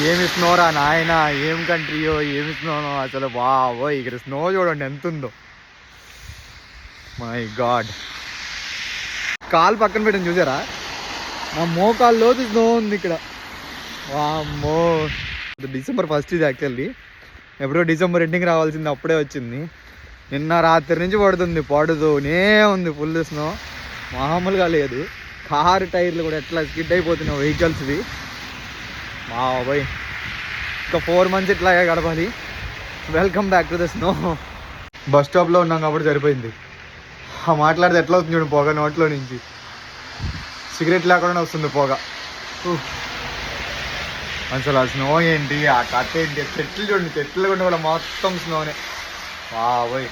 ఏమి స్నోరా నాయన, ఏం కంట్రీయో, ఏమి స్నోనో అసలు. బావో ఇక్కడ స్నో చూడండి ఎంత ఉందో. మై గాడ్, కాలు పక్కన పెట్టింది చూసారా, నా మోకాలు లోతు స్నో ఉంది ఇక్కడ. వామ్మో, డిసెంబర్ 1 ఇది యాక్చువల్లీ. ఎప్పుడో డిసెంబర్ ఎండింగ్ రావాల్సింది, అప్పుడే వచ్చింది. నిన్న రాత్రి నుంచి పడుతూనే ఉంది ఫుల్ స్నో, మామూలుగా లేదు. కారు టైర్లు కూడా ఎట్లా స్కిడ్ అయిపోతున్నాయి వెహికల్స్వి. బాబోయ్, ఇంకా 4 months ఇట్లాగే గడపాలి. Welcome back to the snow. Bus స్టాప్లో ఉన్నాం కాబట్టి సరిపోయింది. మాట్లాడితే ఎట్లా అవుతుంది చూడండి పొగ నోట్లో నుంచి. సిగరెట్ లేకుండా వస్తుంది పొగ. అసలు ఆ స్నో ఏంటి, ఆ కట్ ఏంటి, చెట్లు చూడండి, చెట్లు కూడా మొత్తం స్నోనే. బాబోయ్.